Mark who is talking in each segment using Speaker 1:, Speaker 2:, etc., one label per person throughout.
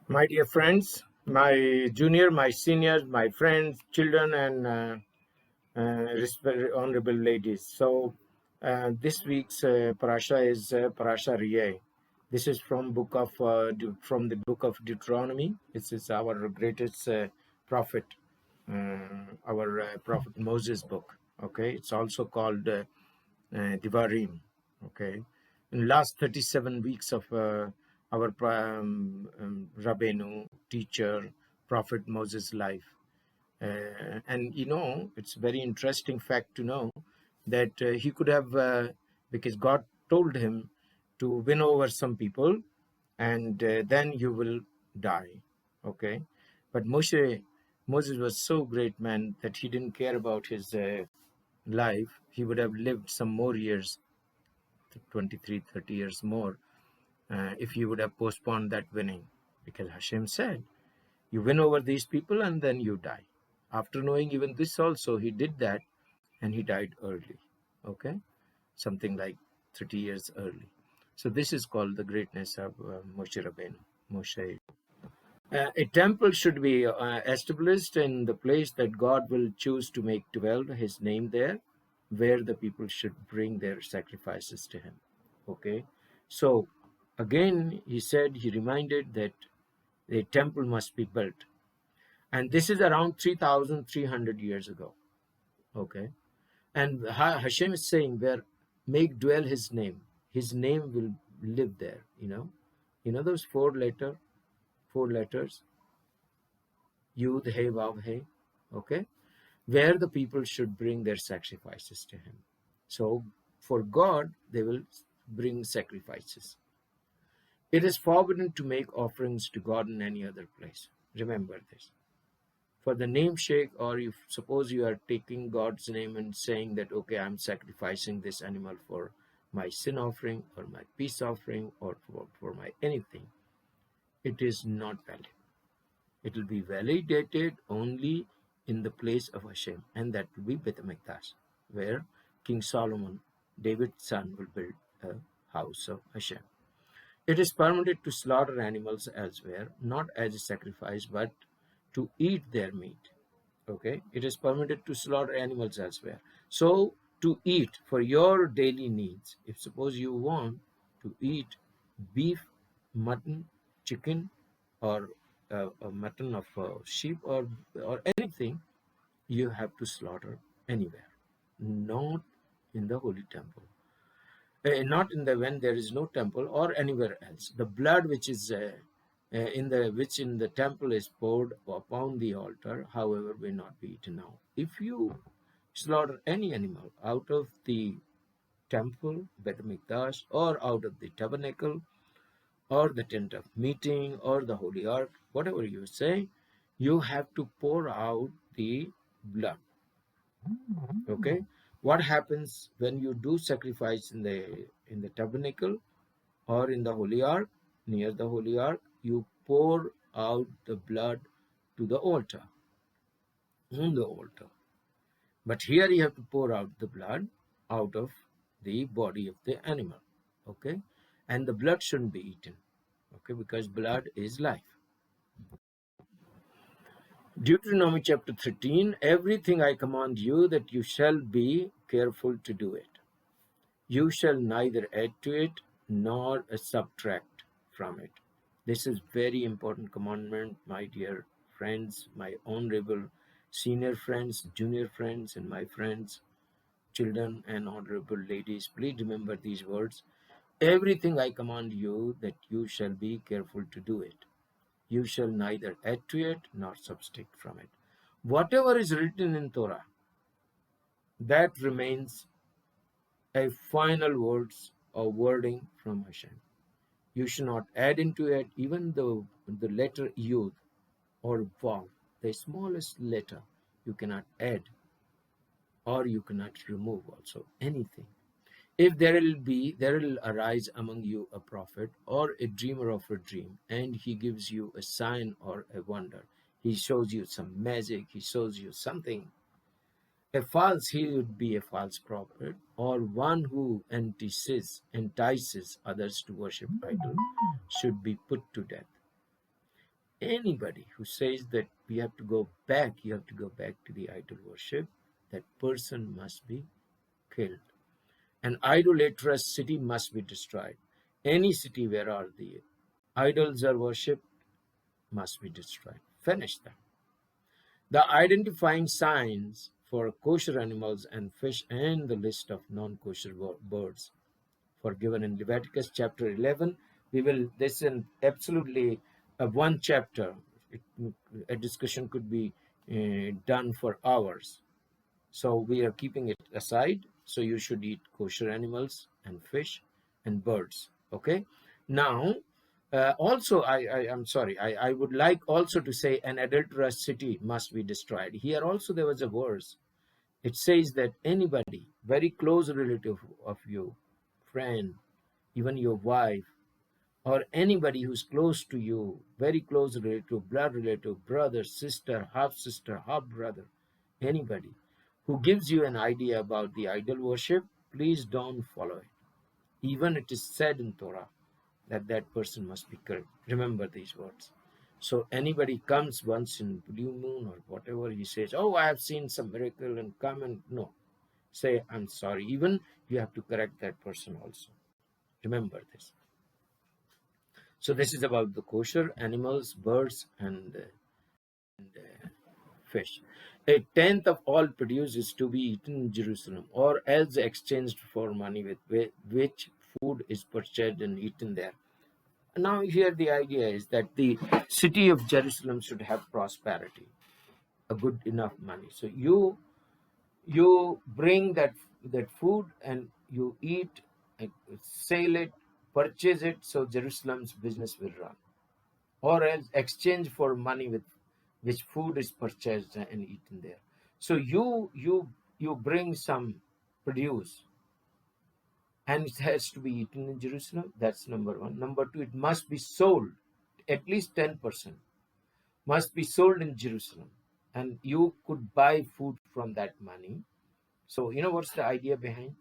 Speaker 1: My dear friends, my junior, my seniors, my friends, children, and honorable ladies. So, this week's parasha is Parasha Riyeh. This is from the book of Deuteronomy. This is our greatest prophet, our prophet Moses book. Okay, it's also called Devarim. Okay, in last 37 weeks of our Rabbeinu, teacher, prophet Moses' life. And it's very interesting fact to know that he could have, because God told him to win over some people and then you will die. Okay. But Moses was so great man that he didn't care about his life. He would have lived some more years, 23, 30 years more, if he would have postponed that winning. Because Hashem said, you win over these people and then you die. After knowing even this also, he did that and he died early. Okay? Something like 30 years early. So this is called the greatness of Moshe Rabbeinu. Moshe. A temple should be established in the place that God will choose to make dwell his name there, where the people should bring their sacrifices to him. Okay? So again, he reminded that a temple must be built. And this is around 3,300 years ago. Okay. And Hashem is saying, where make dwell his name will live there, those four letters, Yud, He, Vav, He, okay, where the people should bring their sacrifices to him. So for God, they will bring sacrifices. It is forbidden to make offerings to God in any other place. Remember this. For the namesake, or if suppose you are taking God's name and saying that, okay, I'm sacrificing this animal for my sin offering or my peace offering or for my anything, it is not valid. It will be validated only in the place of Hashem, and that will be Beit HaMikdash, where King Solomon, David's son, will build a house of Hashem. It is permitted to slaughter animals elsewhere, not as a sacrifice, but to eat their meat. Okay, it is permitted to slaughter animals elsewhere. So to eat for your daily needs, if suppose you want to eat beef, mutton, chicken, or mutton of sheep or anything, you have to slaughter anywhere, not in the holy temple. Not in the when there is no temple or anywhere else. The blood which is in the temple is poured upon the altar, however, may not be eaten now. If you slaughter any animal out of the temple, Beit HaMikdash, or out of the tabernacle, or the tent of meeting, or the holy ark, whatever you say, you have to pour out the blood. Okay, what happens when you do sacrifice in the tabernacle or in the holy ark? Near the holy ark, you pour out the blood to the altar, on the altar. But here you have to pour out the blood out of the body of the animal. Okay, and the blood shouldn't be eaten. Okay, because blood is life. Deuteronomy chapter 13, everything I command you, that you shall be careful to do it. You shall neither add to it nor subtract from it. This is very important commandment, my dear friends, my honorable senior friends, junior friends, and my friends, children, and honorable ladies. Please remember these words. Everything I command you, that you shall be careful to do it. You shall neither add to it nor subtract from it. Whatever is written in Torah, that remains a final words or wording from Hashem. You should not add into it even the letter Yud or Vav, the smallest letter. You cannot add or you cannot remove also anything. If there will arise among you a prophet or a dreamer of a dream, and he gives you a sign or a wonder. He shows you some magic, he shows you something. He would be a false prophet, or one who entices others to worship idol, should be put to death. Anybody who says that we have to go back, you have to go back to the idol worship, that person must be killed. An idolatrous city must be destroyed. Any city where are the idols are worshipped must be destroyed. Finish them. The identifying signs for kosher animals and fish and the list of non-kosher birds for given in Leviticus chapter 11. We will, this is absolutely one chapter. It, a discussion could be done for hours. So we are keeping it aside. So you should eat kosher animals and fish and birds. Okay. Now, also, I'm sorry. I would like also to say an adulterous city must be destroyed. Here also there was a verse. It says that anybody, very close relative of you, friend, even your wife, or anybody who's close to you, very close relative, blood relative, brother, sister, half brother, anybody who gives you an idea about the idol worship, please don't follow it. Even it is said in Torah that that person must be killed. Remember these words. So anybody comes once in blue moon or whatever, he says, "Oh, I have seen some miracle," and come and no, say, "I'm sorry." Even you have to correct that person also. Remember this. So this is about the kosher animals, birds, and fish. A tenth of all produce is to be eaten in Jerusalem, or else exchanged for money, with which food is purchased and eaten there. Now, here the idea is that the city of Jerusalem should have prosperity, a good enough money. So you bring that food and you eat, sell it, purchase it, so Jerusalem's business will run, or else exchange for money with which food is purchased and eaten there. So you bring some produce and it has to be eaten in Jerusalem. That's number one. Number two, it must be sold. At least 10% must be sold in Jerusalem, and you could buy food from that money. So you know what's the idea behind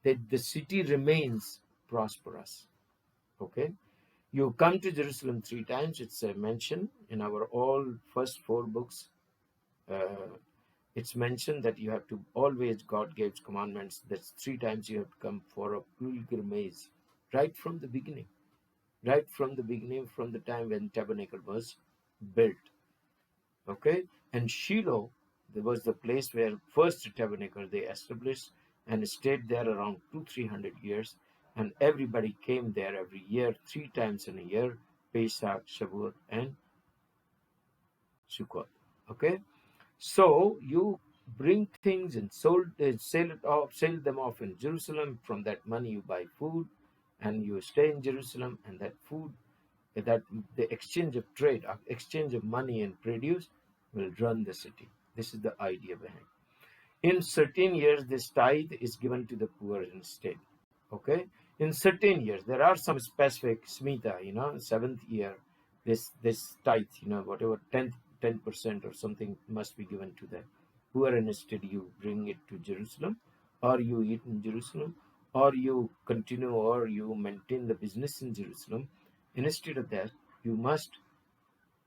Speaker 1: that? The city remains prosperous. Okay, you come to Jerusalem 3 times. It's mentioned in our all first 4 books. Uh, it's mentioned that you have to always, God gives commandments. That's 3 times you have to come for a pilgrimage, right from the beginning. Right from the beginning, from the time when tabernacle was built. Okay, and Shiloh, there was the place where first tabernacle they established and stayed there around 200-300 years, and everybody came there every year, 3 times in a year: Pesach, Shavuot, and Sukkot. Okay, so you bring things and sell them off in Jerusalem. From that money you buy food, and you stay in Jerusalem, and that food, that the exchange of trade, exchange of money and produce will run the city. This is the idea behind. In certain years, this tithe is given to the poor instead. Okay. In certain years, there are some specific smita, seventh year, this tithe, whatever 10% or something must be given to the poor, and instead you bring it to Jerusalem, or you eat in Jerusalem, or you continue, or you maintain the business in Jerusalem. Instead of that, you must,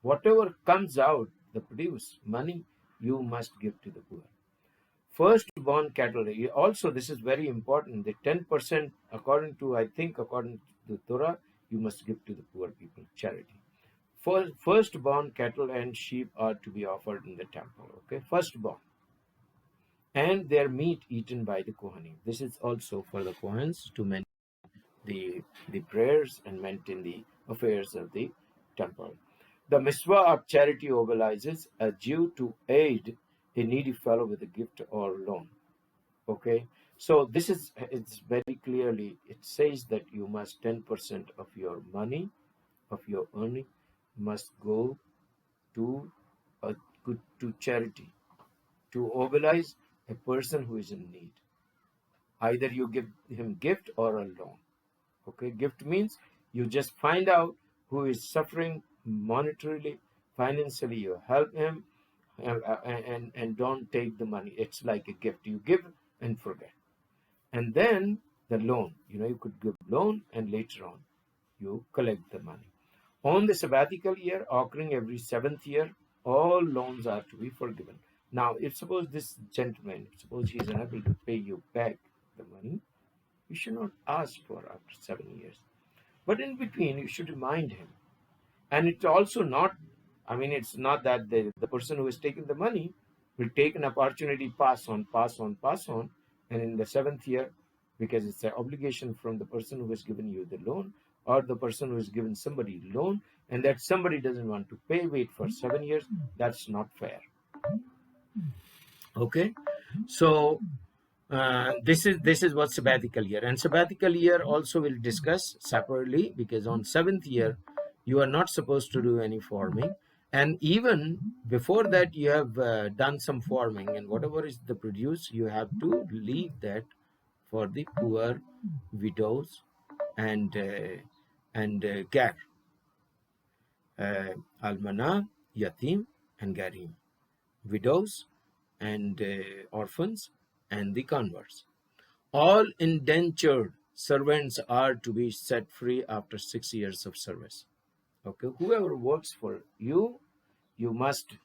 Speaker 1: whatever comes out, the produce, money, you must give to the poor. Firstborn cattle, also this is very important. The 10%, according to, I think, according to the Torah, you must give to the poor people, charity. Firstborn cattle and sheep are to be offered in the temple. Okay, firstborn. And their meat eaten by the Kohanim. This is also for the Kohans to maintain the prayers and maintain the affairs of the temple. The mitzvah of charity mobilizes a Jew to aid a needy fellow with a gift or loan. Okay, so this is, it's very clearly, it says that you must 10% of your money, of your earning, must go to to charity, to mobilize a person who is in need. Either you give him gift or a loan. Okay, gift means you just find out who is suffering monetarily, financially, you help him, and don't take the money. It's like a gift. You give and forget. And then the loan, you could give loan and later on you collect the money. On the sabbatical year, occurring every seventh year, all loans are to be forgiven. Now, if suppose this gentleman, suppose he is unable to pay you back the money, you should not ask for after 7 years. But in between, you should remind him. And it's also not, I mean, it's not that the person who has taken the money will take an opportunity, pass on, pass on, pass on. And in the seventh year, because it's an obligation from the person who has given you the loan or the person who has given somebody loan, and that somebody doesn't want to pay, wait for 7 years, that's not fair. Okay, so this is what sabbatical year, and sabbatical year also we'll discuss separately, because on seventh year you are not supposed to do any farming, and even before that you have done some farming, and whatever is the produce you have to leave that for the poor, widows, and gar, almana, yatim, and garim, widows and orphans, and the converts. All indentured servants are to be set free after 6 years of service. Okay, whoever works for you, you must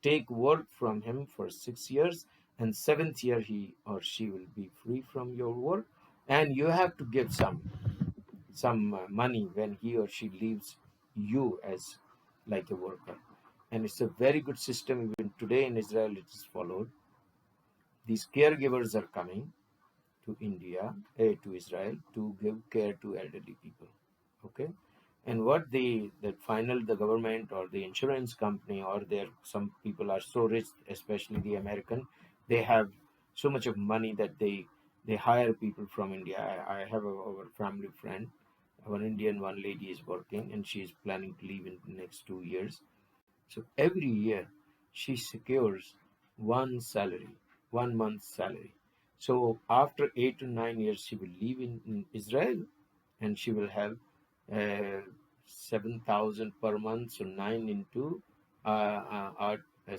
Speaker 1: take work from him for 6 years, and seventh year he or she will be free from your work, and you have to give some money when he or she leaves you as like a worker. And it's a very good system. Even today in Israel, it is followed. These caregivers are coming to India, to Israel, to give care to elderly people. Okay, and what the government or the insurance company, or some people are so rich, especially the American, they have so much of money that they hire people from India. I have our family friend, our Indian one lady is working, and she is planning to leave in the next 2 years. So every year she secures one salary, 1 month's salary. So after 8 to 9 years, she will live in Israel, and she will have 7,000 per month. So 9 into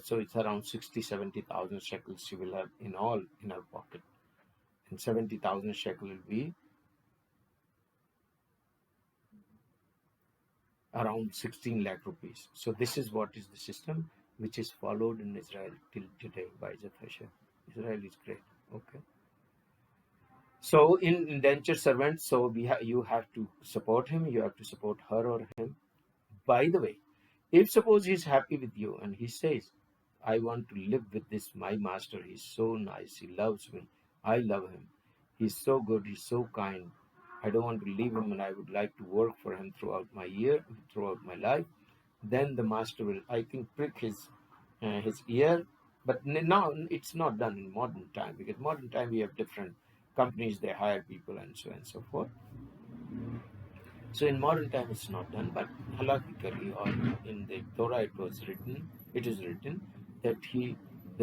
Speaker 1: so it's around 60, 70,000 shekels she will have in all in her pocket. And 70,000 shekel will be around 16 lakh rupees. So this is what is the system which is followed in Israel till today by Zat Hashem. Israel is great. Okay. So in indentured servants, so you have to support him, you have to support her or him. By the way, if suppose he's happy with you and he says, I want to live with this my master, he's so nice, he loves me, I love him, he's so good, he's so kind, I don't want to leave him, and I would like to work for him throughout my life, then the master will, I think, prick his ear. But now it's not done in modern time, because modern time we have different companies, they hire people and so on and so forth. So in modern time it's not done, but halakhically or in the Torah it is written that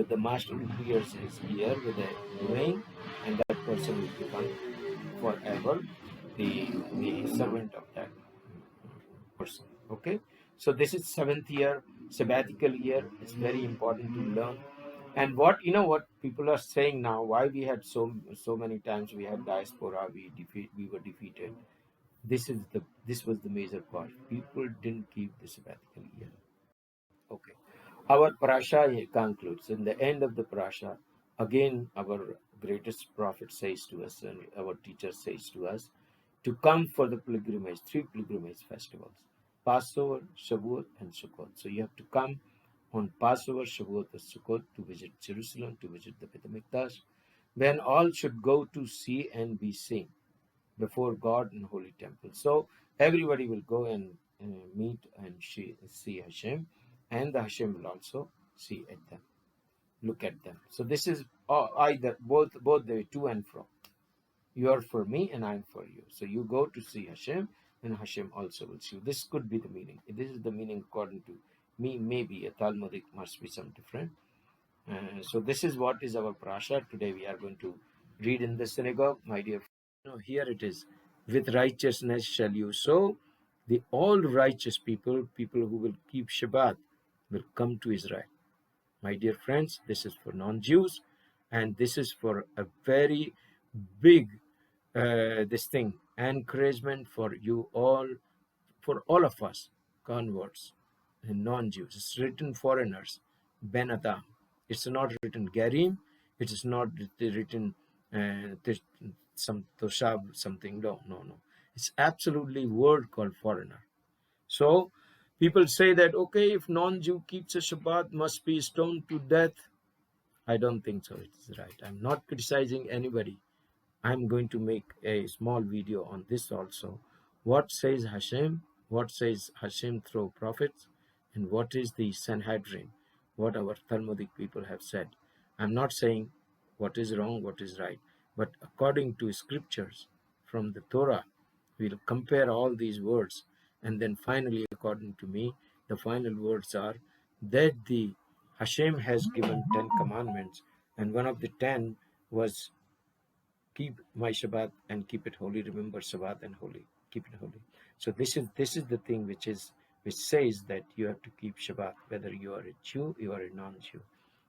Speaker 1: the master will pierce his ear with a vein, and that person will become forever the servant of that person. Okay, so this is seventh year, sabbatical year. It's very important to learn. And what people are saying now, why we had so many times we had diaspora, we were defeated. This was the major part. People didn't keep the sabbatical year. Okay. Our parasha concludes. In the end of the parasha, again our greatest prophet says to us, and our teacher says to us, to come for the pilgrimage, 3 pilgrimage festivals: Passover, Shavuot, and Sukkot. So you have to come on Passover, Shavuot, and Sukkot to visit Jerusalem, to visit the Beit HaMikdash, when all should go to see and be seen before God in holy temple. So everybody will go and meet and see Hashem, and the Hashem will also see at them, look at them. So this is either both the way, to and fro. You are for me and I'm for you. So you go to see Hashem, and Hashem also will see you. This could be the meaning. This is the meaning according to me. Maybe a Talmudic must be some different. So this is what is our parasha. Today we are going to read in the synagogue, my dear. No, here it is. With righteousness shall you sow. The all righteous people who will keep Shabbat, will come to Israel. My dear friends, this is for non-Jews, and this is for a very big encouragement for you all, for all of us, converts and non-Jews. It's written foreigners, Ben Adam. It's not written Garim. It is not written some Toshab something. No, no, no. It's absolutely word called foreigner. So people say that, okay, if non-Jew keeps a Shabbat, must be stoned to death. I don't think so. It's right. I'm not criticizing anybody. I'm going to make a small video on this also. What says Hashem? What says Hashem through prophets? And what is the Sanhedrin? What our Talmudic people have said. I'm not saying what is wrong, what is right. But according to scriptures from the Torah, we'll compare all these words. And then finally, according to me, the final words are that the Hashem has given 10 commandments. And one of the 10 was keep my Shabbat and keep it holy. Remember Shabbat and holy. Keep it holy. So this is the thing which says that you have to keep Shabbat, whether you are a Jew, you are a non-Jew.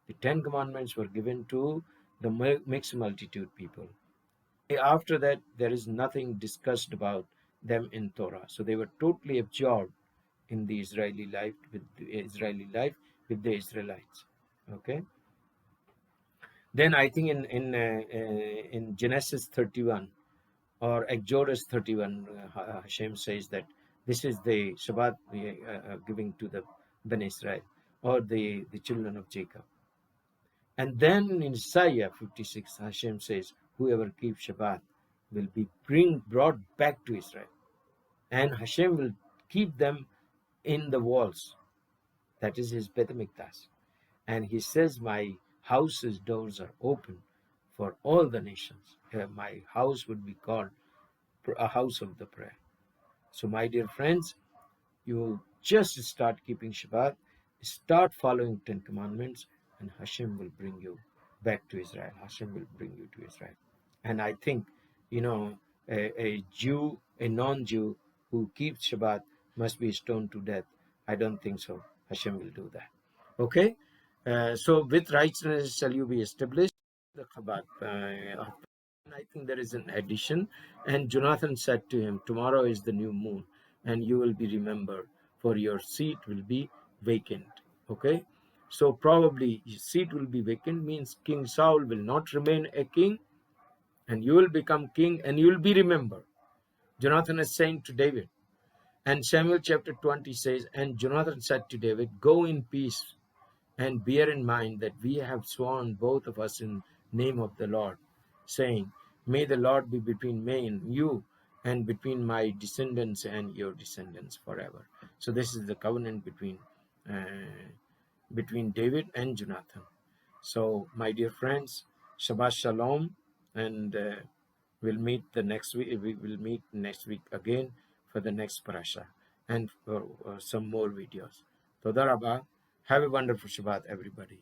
Speaker 1: The 10 commandments were given to the mixed multitude people. After that, there is nothing discussed about them in Torah. So they were totally absorbed in the Israeli life with the Israelites. Okay. Then I think in Genesis 31 or Exodus 31, Hashem says that this is the Shabbat giving to the Ben Israel or the children of Jacob. And then in Isaiah 56, Hashem says, whoever keeps Shabbat will be brought back to Israel. And Hashem will keep them in the walls. That is his Beit HaMikdash. And he says, my house's doors are open for all the nations. My house would be called a house of the prayer. So my dear friends, you just start keeping Shabbat, start following 10 commandments, and Hashem will bring you back to Israel. Hashem will bring you to Israel. And I think, a Jew, a non-Jew who keeps Shabbat must be stoned to death. I don't think so. Hashem will do that. Okay? So with righteousness shall you be established. The Chabad. I think there is an addition. And Jonathan said to him, tomorrow is the new moon, and you will be remembered, for your seat will be vacant. Okay? So probably his seat will be vacant, means King Saul will not remain a king, and you will become king, and you will be remembered. Jonathan is saying to David. And Samuel chapter 20 says, and Jonathan said to David, go in peace, and bear in mind that we have sworn both of us in name of the Lord, saying, may the Lord be between me and you, and between my descendants and your descendants forever. So this is the covenant between David and Jonathan. So my dear friends, Shabbat Shalom, and we'll meet the next week. We will meet next week again for the next parasha and for some more videos. Toda Rabba. Have a wonderful Shabbat, everybody.